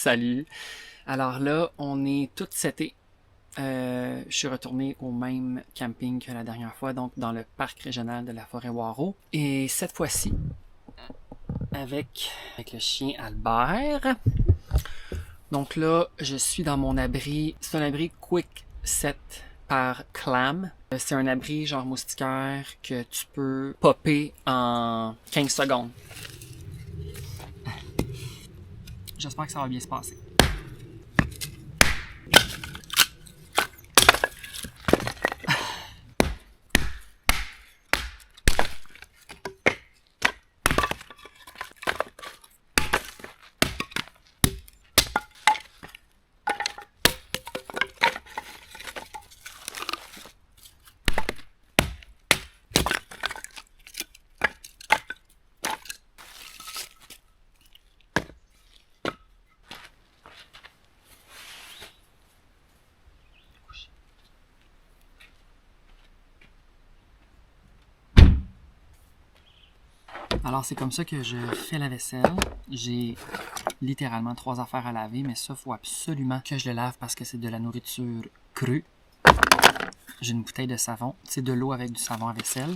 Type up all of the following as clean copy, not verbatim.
Salut! Alors là, on est tout seté. Je suis retourné au même camping que la dernière fois, donc dans le parc régional de la Forêt-Waro. Et cette fois-ci, avec le chien Albert. Donc là, je suis dans mon abri. C'est un abri Quick Set par Clam. C'est un abri genre moustiquaire que tu peux popper en 15 secondes. J'espère que ça va bien se passer. Alors c'est comme ça que je fais la vaisselle. J'ai littéralement 3 affaires à laver, mais ça, il faut absolument que je le lave parce que c'est de la nourriture crue. J'ai une bouteille de savon. C'est de l'eau avec du savon à vaisselle.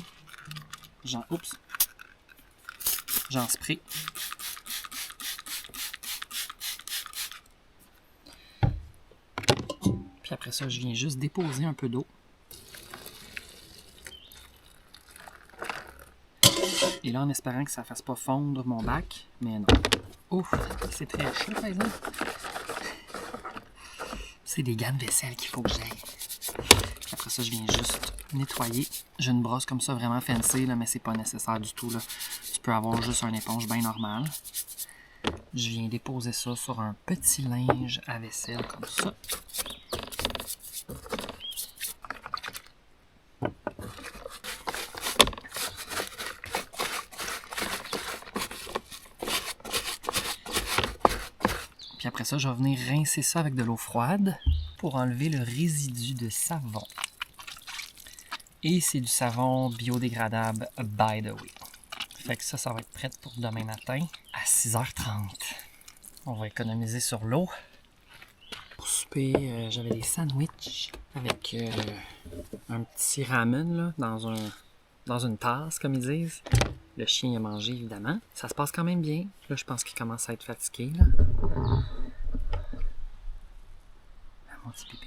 J'en spray. Puis après ça, je viens juste déposer un peu d'eau. Et là, en espérant que ça ne fasse pas fondre mon bac, mais non. Ouf, c'est très chaud, par exemple. C'est des gants de vaisselle qu'il faut que j'aille. Après ça, je viens juste nettoyer. J'ai une brosse comme ça vraiment fancy, là, mais c'est pas nécessaire du tout, là. Tu peux avoir juste une éponge bien normale. Je viens déposer ça sur un petit linge à vaisselle comme ça. Puis après ça, je vais venir rincer ça avec de l'eau froide pour enlever le résidu de savon. Et c'est du savon biodégradable, by the way. Fait que ça va être prêt pour demain matin à 6h30. On va économiser sur l'eau. Pour souper, j'avais des sandwichs avec un petit ramen là, dans une tasse, comme ils disent. Le chien a mangé, évidemment. Ça se passe quand même bien. Là, je pense qu'il commence à être fatigué. Là. Mon petit bébé.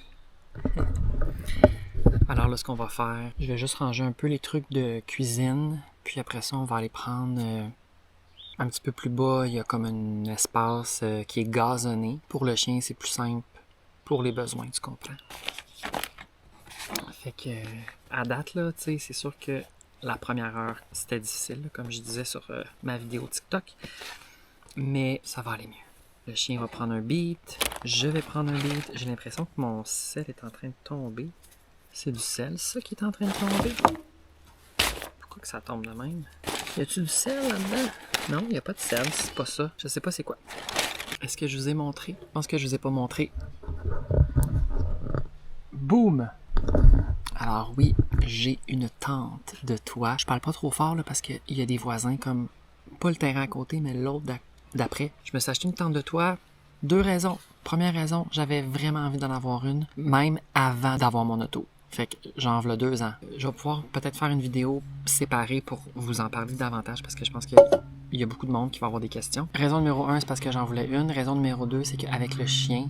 Alors là, ce qu'on va faire, je vais juste ranger un peu les trucs de cuisine. Puis après ça, on va aller prendre un petit peu plus bas. Il y a comme un espace qui est gazonné. Pour le chien, c'est plus simple pour les besoins, tu comprends? Fait que, à date, là, tu sais, c'est sûr que la première heure, c'était difficile, là, comme je disais sur ma vidéo TikTok. Mais ça va aller mieux. Le chien va prendre un beat. Je vais prendre un beat. J'ai l'impression que mon sel est en train de tomber. C'est du sel, ça, qui est en train de tomber? Pourquoi que ça tombe de même? Y a-tu du sel là-dedans? Non, il n'y a pas de sel. C'est pas ça. Je sais pas c'est quoi. Est-ce que je vous ai montré? Je pense que je vous ai pas montré. Boum! Alors oui, j'ai une tente de toit. Je parle pas trop fort là, parce qu'il y a des voisins comme... Pas le terrain à côté, mais l'autre d'après. Je me suis acheté une tente de toit. 2 raisons. Première raison, j'avais vraiment envie d'en avoir une, même avant d'avoir mon auto. Fait que j'en v'là 2 ans. Je vais pouvoir peut-être faire une vidéo séparée pour vous en parler davantage parce que je pense qu'il y a beaucoup de monde qui va avoir des questions. Raison numéro 1, c'est parce que j'en voulais une. Raison numéro 2, c'est qu'avec le chien,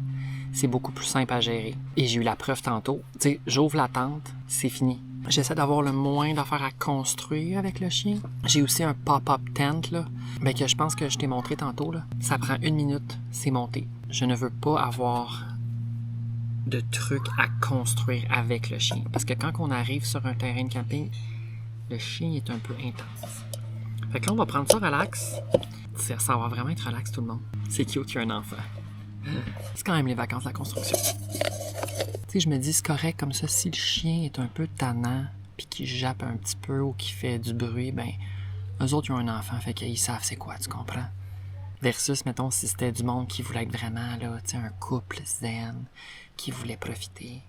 c'est beaucoup plus simple à gérer. Et j'ai eu la preuve tantôt. Tu sais, j'ouvre la tente, c'est fini. J'essaie d'avoir le moins d'affaires à construire avec le chien. J'ai aussi un pop-up tent, là, mais que je pense que je t'ai montré tantôt, là. Ça prend 1 minute, c'est monté. Je ne veux pas avoir de trucs à construire avec le chien. Parce que quand on arrive sur un terrain de camping, le chien est un peu intense. Fait que là, on va prendre ça relax. Ça va vraiment être relax, tout le monde. C'est cute qu'il y a un enfant. C'est quand même les vacances de la construction. Tu sais, je me dis, c'est correct comme ça, si le chien est un peu tannant, puis qu'il jappe un petit peu ou qu'il fait du bruit, ben, eux autres, ils ont un enfant, fait qu'ils savent c'est quoi, tu comprends? Versus, mettons, si c'était du monde qui voulait être vraiment, là, tu sais, un couple zen, qui voulait profiter,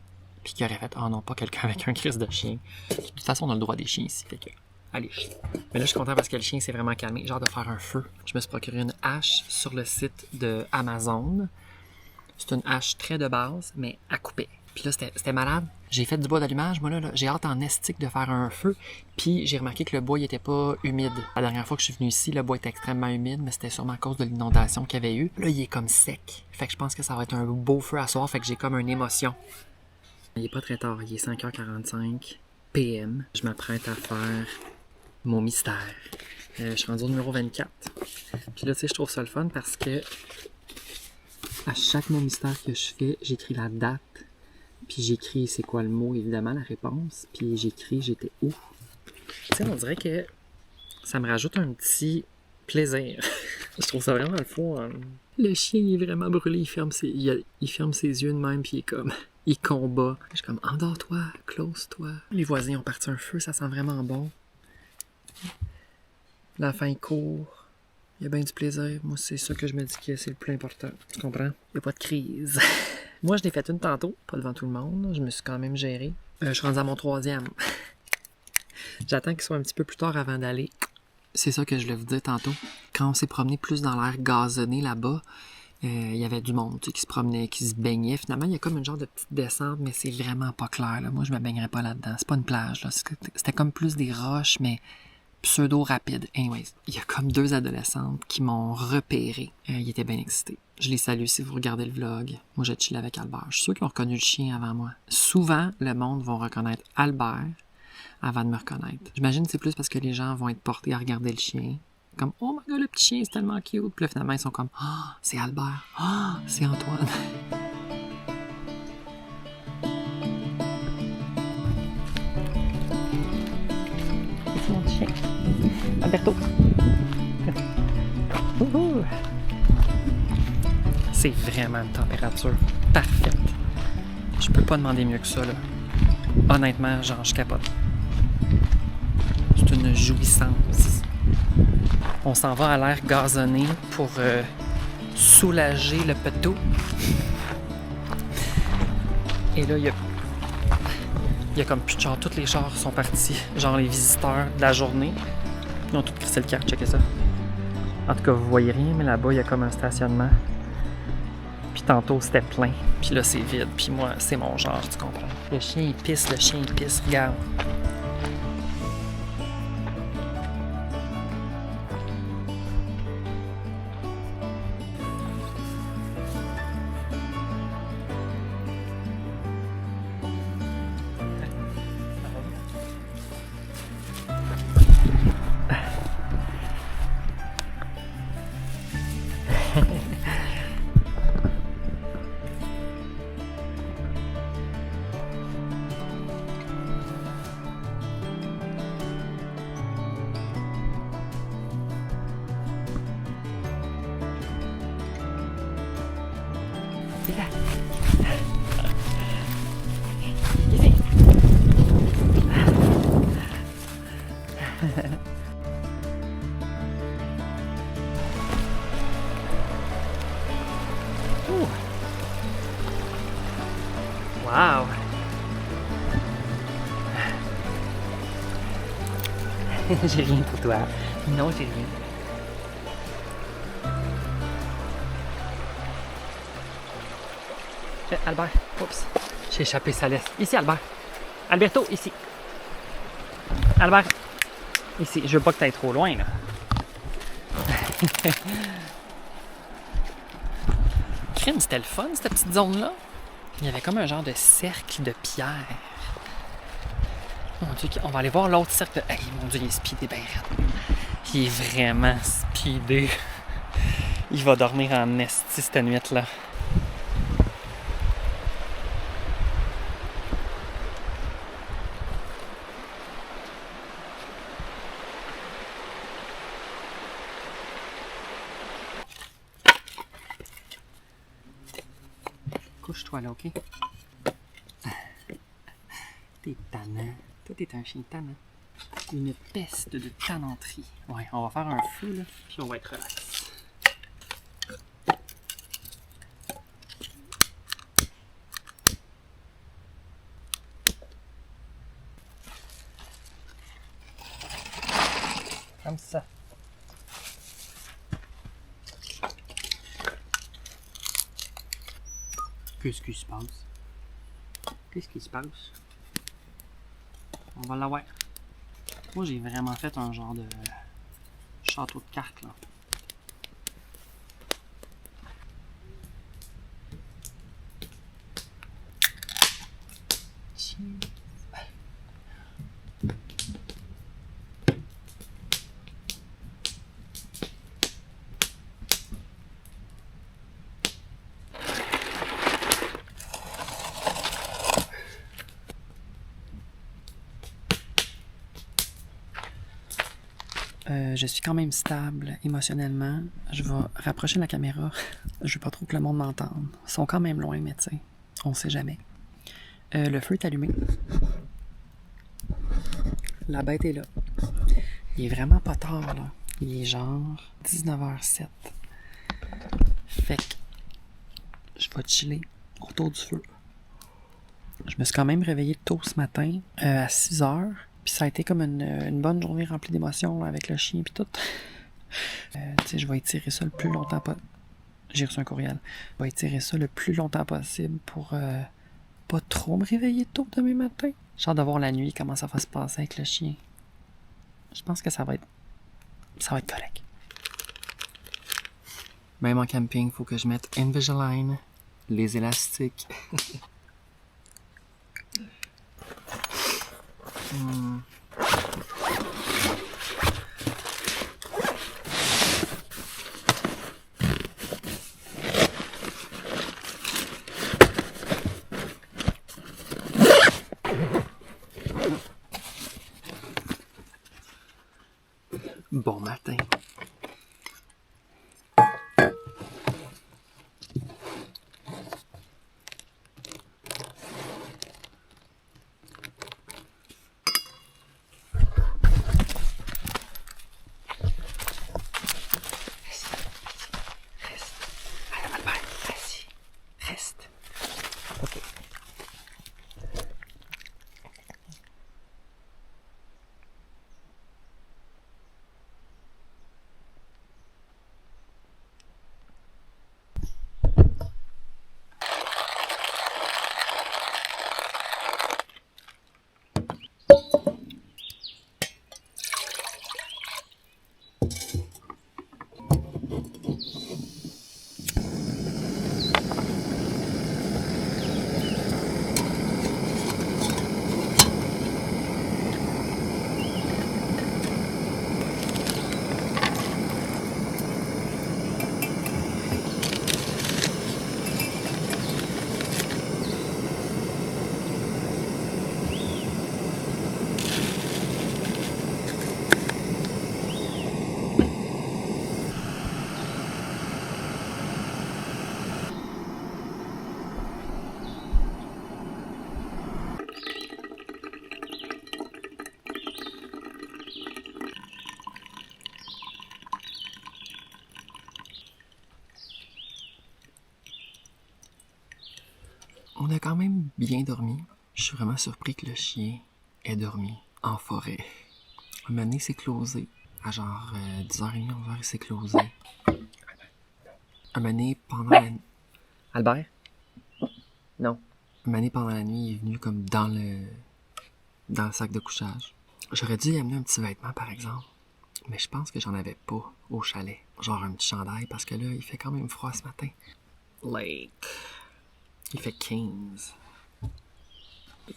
puis qui aurait fait, oh non, pas quelqu'un avec un crise de chien. De toute façon, on a le droit des chiens ici, fait que, allez, chien. Mais là, je suis content parce que le chien s'est vraiment calmé, genre de faire un feu. Je me suis procuré une hache sur le site de Amazon. C'est une hache très de base, mais à couper. Puis là, c'était malade. J'ai fait du bois d'allumage. Moi, là j'ai hâte en estique de faire un feu. Puis j'ai remarqué que le bois, il était pas humide. La dernière fois que je suis venu ici, le bois était extrêmement humide, mais c'était sûrement à cause de l'inondation qu'il y avait eu. Là, il est comme sec. Fait que je pense que ça va être un beau feu à soir. Fait que j'ai comme une émotion. Il est pas très tard. Il est 5h45 PM. Je m'apprête à faire mon mystère. Je suis rendu au numéro 24. Puis là, tu sais, je trouve ça le fun parce que à chaque mon mystère que je fais, j'écris la date. Puis j'écris c'est quoi le mot, évidemment, la réponse. Puis j'écris j'étais où. Tu sais, on dirait que ça me rajoute un petit plaisir. Je trouve ça vraiment le fun. Le chien, il est vraiment brûlé. Il ferme ses yeux de même, puis il est comme... Il combat. Je suis comme, endors-toi, close-toi. Les voisins ont parti un feu, ça sent vraiment bon. L'enfant, il court. Il y a bien du plaisir. Moi, c'est ça que je me dis que c'est le plus important. Tu comprends? Il n'y a pas de crise. Moi, je l'ai fait une tantôt, pas devant tout le monde. Je me suis quand même géré. Je suis rendu à mon 3e. J'attends qu'il soit un petit peu plus tard avant d'aller. C'est ça que je voulais vous dire tantôt. Quand on s'est promené plus dans l'air gazonné là-bas, il y avait du monde qui se promenait, qui se baignait. Finalement, il y a comme une genre de petite descente, mais c'est vraiment pas clair. Là. Moi, je me baignerais pas là-dedans. C'est pas une plage. Là. C'était comme plus des roches, mais pseudo-rapide. Anyways, il y a comme 2 adolescentes qui m'ont repéré. Ils étaient bien excités. Je les salue si vous regardez le vlog. Moi, je chill avec Albert. Je suis sûr qu'ils ont reconnu le chien avant moi. Souvent, le monde va reconnaître Albert avant de me reconnaître. J'imagine que c'est plus parce que les gens vont être portés à regarder le chien. Comme, oh my god, le petit chien, c'est tellement cute. Puis là, finalement, ils sont comme, ah, oh, c'est Albert. Ah, oh, c'est Antoine. C'est mon chien. Alberto. C'est vraiment une température parfaite. Je peux pas demander mieux que ça, là. Honnêtement, genre, je capote. C'est une jouissance. On s'en va à l'air gazonné pour soulager le peto. Et là, il y a comme plus de chars. Tous les chars sont partis. Genre les visiteurs de la journée. Ils ont tout crissé le camp. Checkez ça. En tout cas, vous voyez rien, mais là-bas, il y a comme un stationnement. Puis tantôt, c'était plein. Puis là, c'est vide. Puis moi, c'est mon genre, tu comprends. Le chien, il pisse. Regarde. Wow! J'ai rien pour toi. Non, j'ai rien. Albert, oups. J'ai échappé sa laisse. Ici, Albert. Alberto, ici. Albert, ici. Je veux pas que tu ailles trop loin, là. Crime, c'était le fun, cette petite zone-là. Il y avait comme un genre de cercle de pierre. Mon Dieu, on va aller voir l'autre cercle de... Hey, mon Dieu, il est speedé bien raide. Il est vraiment speedé. Il va dormir en esti cette nuit-là. Couche-toi là, OK? T'es tannant. Toi, t'es un chien tannant. Une peste de tannanterie. Ouais, on va faire un feu, là, puis on va être relax. Comme ça. Qu'est-ce qui se passe? Qu'est-ce qui se passe? On va l'avoir. Moi, j'ai vraiment fait un genre de château de cartes, là. Je suis quand même stable émotionnellement. Je vais rapprocher la caméra. Je veux pas trop que le monde m'entende. Ils sont quand même loin, mais tu sais, on sait jamais. Le feu est allumé. La bête est là. Il est vraiment pas tard, là. Il est genre 19h07. Fait que je vais chiller autour du feu. Je me suis quand même réveillé tôt ce matin, à 6h. Puis ça a été comme une bonne journée remplie d'émotions là, avec le chien puis tout. Tu sais, je vais étirer ça le plus longtemps possible. J'ai reçu un courriel. Je vais étirer ça le plus longtemps possible pour pas trop me réveiller tôt demain matin. J'ai hâte de voir la nuit comment ça va se passer avec le chien. Je pense que ça va être correct. Même en camping, faut que je mette Invisalign, les élastiques. Bon matin. Reste. Ok. On a quand même bien dormi. Je suis vraiment surpris que le chien ait dormi en forêt. Un moment donné, il s'est closé. À genre 10h30, 11h, il s'est closé. Un moment donné, pendant la nuit... Albert? Non. Un moment donné, pendant la nuit, il est venu comme dans le sac de couchage. J'aurais dû y amener un petit vêtement, par exemple. Mais je pense que j'en avais pas au chalet. Genre un petit chandail, parce que là, il fait quand même froid ce matin. Lake. Il fait 15.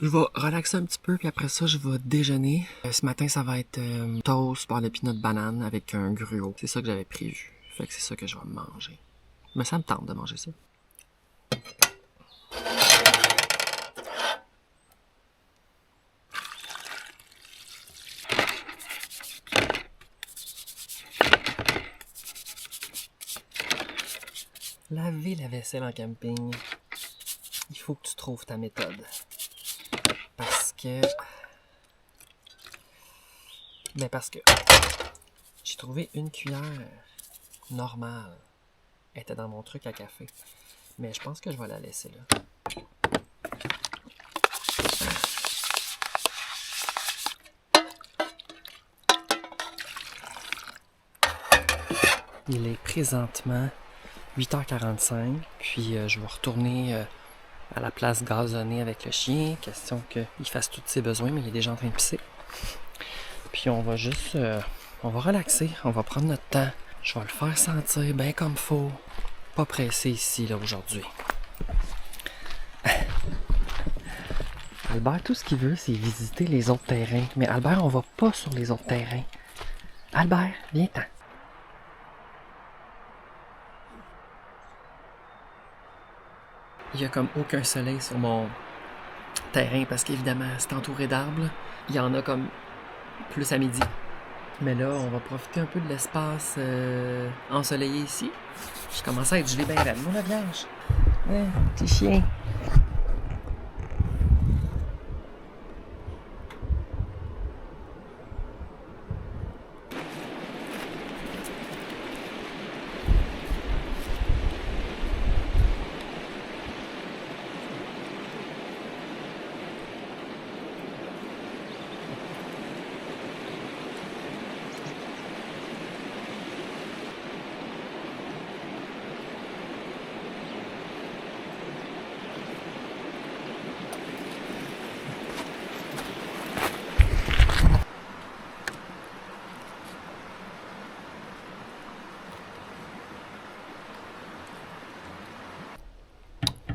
Je vais relaxer un petit peu, puis après ça, je vais déjeuner. Ce matin, ça va être toast, beurre de pinot de banane avec un gruau. C'est ça que j'avais prévu. Fait que c'est ça que je vais manger. Mais ça me tente de manger ça. Laver la vaisselle en camping. Il faut que tu trouves ta méthode. Parce que j'ai trouvé une cuillère normale. Elle était dans mon truc à café. Mais je pense que je vais la laisser là. Il est présentement 8h45, puis je vais retourner à la place gazonnée avec le chien. Question qu'il fasse tous ses besoins, mais il est déjà en train de pisser. Puis on va juste... on va relaxer, on va prendre notre temps. Je vais le faire sentir bien comme faut. Pas pressé ici, là, aujourd'hui. Albert, tout ce qu'il veut, c'est visiter les autres terrains. Mais Albert, on va pas sur les autres terrains. Albert, viens-t'en. Il y a comme aucun soleil sur mon terrain parce qu'évidemment, c'est entouré d'arbres. Il y en a comme plus à midi. Mais là, on va profiter un peu de l'espace ensoleillé ici. Je commence à être gelé bien raide. Mon la vierge. Ouais, petit chien.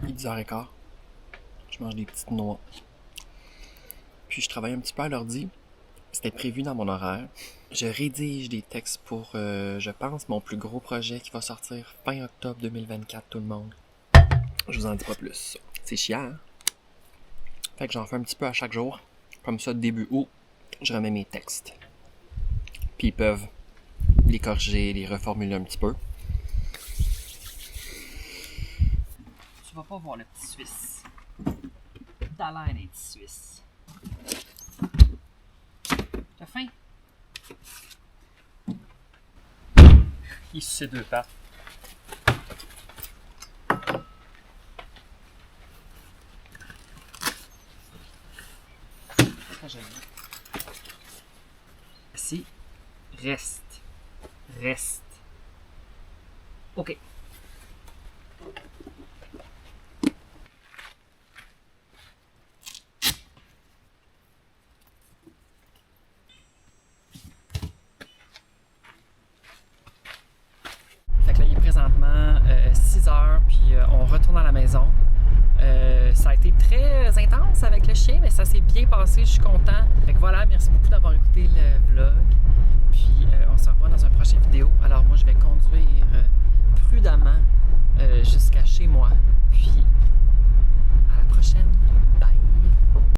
Il est 10h15. Je mange des petites noix. Puis je travaille un petit peu à l'ordi. C'était prévu dans mon horaire. Je rédige des textes pour, je pense, mon plus gros projet qui va sortir fin octobre 2024, tout le monde. Je vous en dis pas plus. C'est chiant, hein? Fait que j'en fais un petit peu à chaque jour. Comme ça, début août, je remets mes textes. Puis ils peuvent les corriger, les reformuler un petit peu. Tu vas pas voir le petit Suisse. T'as l'air d'un petit Suisse. T'as faim? Il suce ses deux pattes. Très joli. Assis. Reste. Reste. OK. Fait que là, il est présentement 6h, puis on retourne à la maison. Ça a été très intense avec le chien, mais ça s'est bien passé, je suis content. Fait que voilà, merci beaucoup d'avoir écouté le vlog. Puis on se revoit dans une prochaine vidéo. Alors moi, je vais conduire prudemment jusqu'à chez moi.